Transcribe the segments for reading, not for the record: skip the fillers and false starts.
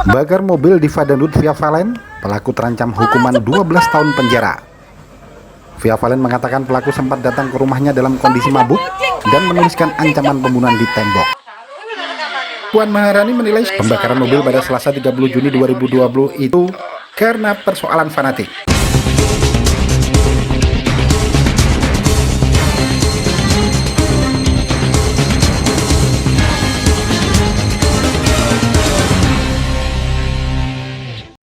Bakar mobil Diva Dangdut Via Valen, pelaku terancam hukuman 12 tahun penjara. Via Valen mengatakan pelaku sempat datang ke rumahnya dalam kondisi mabuk dan menuliskan ancaman pembunuhan di tembok. Puan Maharani menilai pembakaran mobil pada Selasa 30 Juni 2020 itu karena persoalan fanatik.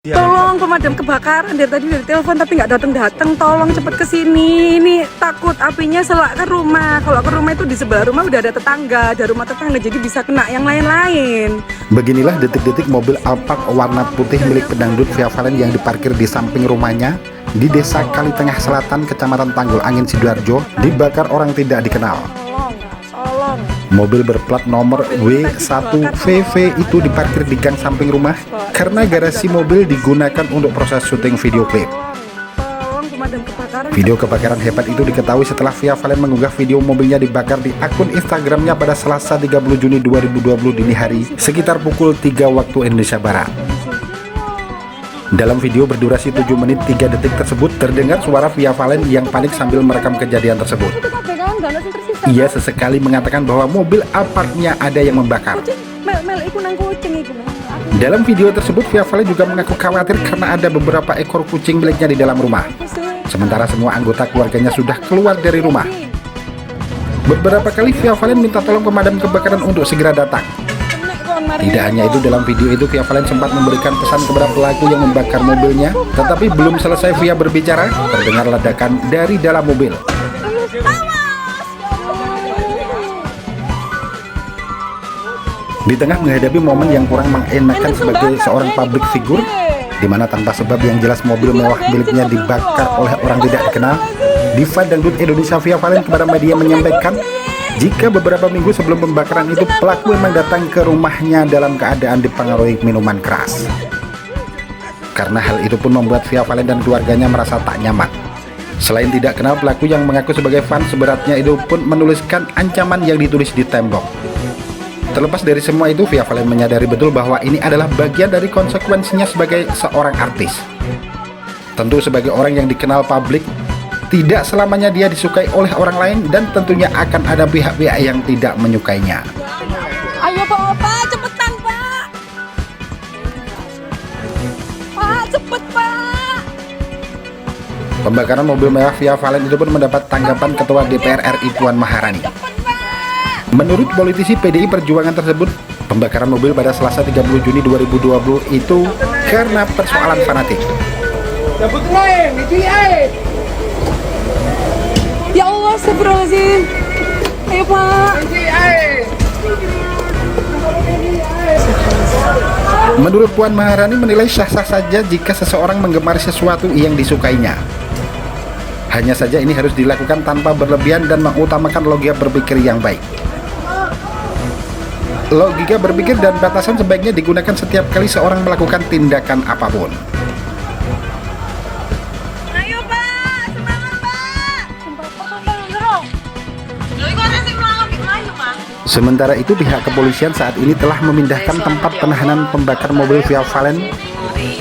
Tolong pemadam kebakaran, dari tadi dari telepon tapi nggak datang. Tolong cepet ke sini. Ini takut apinya selak ke rumah. Kalau ke rumah itu di sebelah rumah udah ada tetangga, ada rumah tetangga, jadi bisa kena yang lain-lain. Beginilah detik-detik mobil Alphard warna putih milik pedangdut Via Valen yang diparkir di samping rumahnya di Desa Kalitengah Selatan, Kecamatan Tanggul Angin, Sidoarjo, dibakar orang tidak dikenal. Mobil berplat nomor W1VV itu diparkir di gang samping rumah karena garasi mobil digunakan untuk proses syuting video klip. Video kebakaran hebat itu diketahui setelah Via Valen mengunggah video mobilnya dibakar di akun Instagramnya pada Selasa 30 Juni 2020 dini hari sekitar pukul 3 waktu Indonesia Barat. Dalam video berdurasi 7 menit 3 detik tersebut terdengar suara Via Valen yang panik sambil merekam kejadian tersebut. Ia sesekali mengatakan bahwa mobil Alphard-nya ada yang membakar. Dalam video tersebut Via Valen juga mengaku khawatir karena ada beberapa ekor kucing miliknya di dalam rumah. Sementara semua anggota keluarganya sudah keluar dari rumah. Beberapa kali Via Valen minta tolong pemadam kebakaran untuk segera datang. Tidak hanya itu, dalam video itu Via Valen sempat memberikan pesan kepada pelaku yang membakar mobilnya, tetapi belum selesai Via berbicara, terdengar ledakan dari dalam mobil. Di tengah menghadapi momen yang kurang mengenakan sebagai seorang public figure, di mana tanpa sebab yang jelas mobil mewah miliknya dibakar oleh orang tidak dikenal, Diva Dangdut Indonesia Via Valen kepada media menyampaikan jika beberapa minggu sebelum pembakaran itu pelaku memang datang ke rumahnya dalam keadaan dipengaruhi minuman keras. Karena hal itu pun membuat Via Valen dan keluarganya merasa tak nyaman. Selain tidak kenal, pelaku yang mengaku sebagai fans seberatnya itu pun menuliskan ancaman yang ditulis di tembok. Terlepas dari semua itu, Via Valen menyadari betul bahwa ini adalah bagian dari konsekuensinya sebagai seorang artis. Tentu sebagai orang yang dikenal publik, tidak selamanya dia disukai oleh orang lain dan tentunya akan ada pihak-pihak yang tidak menyukainya. Ayo Pak, cepetan Pak. Pak, cepet Pak. Pembakaran mobil mewah Via Valen itu pun mendapat tanggapan Ketua DPR RI Puan Maharani. Menurut politisi PDI Perjuangan tersebut, pembakaran mobil pada Selasa 30 Juni 2020 itu karena persoalan fanatik. Ya Allah, astagfirullahaladzim. Ayo Pak. Menurut Puan Maharani menilai sah-sah saja jika seseorang menggemari sesuatu yang disukainya. Hanya saja ini harus dilakukan tanpa berlebihan dan mengutamakan logika berpikir yang baik. Logika berpikir dan batasan sebaiknya digunakan setiap kali seorang melakukan tindakan apapun. Ayo Pak, semangat Pak. Sementara itu pihak kepolisian saat ini telah memindahkan tempat penahanan pembakar mobil Via Valen.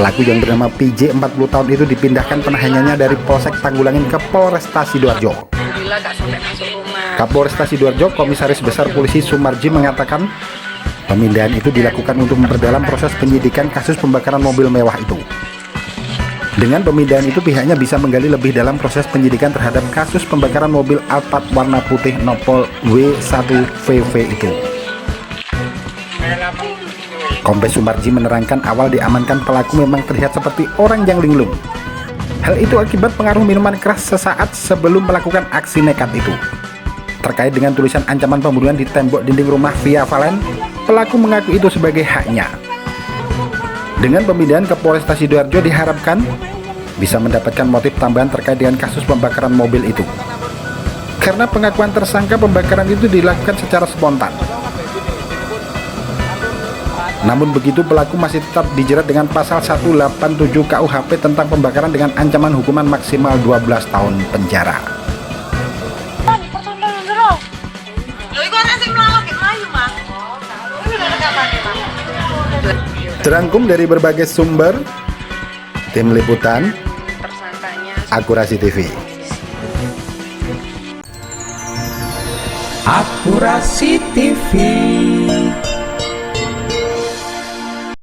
Pelaku yang bernama PJ 40 tahun itu dipindahkan penahanannya dari Polsek Tanggulangin ke Polresta Sidoarjo. Kapolresta Sidoarjo, Komisaris Besar Polisi Sumarji mengatakan pemindahan itu dilakukan untuk memperdalam proses penyidikan kasus pembakaran mobil mewah itu. Dengan pemindahan itu pihaknya bisa menggali lebih dalam proses penyidikan terhadap kasus pembakaran mobil Alphard warna putih nopol W1VV itu. Kombes Sumarji menerangkan awal diamankan pelaku memang terlihat seperti orang yang linglung. Hal itu akibat pengaruh minuman keras sesaat sebelum melakukan aksi nekat itu. Terkait dengan tulisan ancaman pembunuhan di tembok dinding rumah Via Valen, pelaku mengaku itu sebagai haknya. Dengan pemindahan ke Polresta Sidoarjo diharapkan bisa mendapatkan motif tambahan terkait dengan kasus pembakaran mobil itu. Karena pengakuan tersangka pembakaran itu dilakukan secara spontan. Namun begitu pelaku masih tetap dijerat dengan pasal 187 KUHP tentang pembakaran dengan ancaman hukuman maksimal 12 tahun penjara. Terangkum dari berbagai sumber, tim liputan Akurasi TV. Akurasi TV.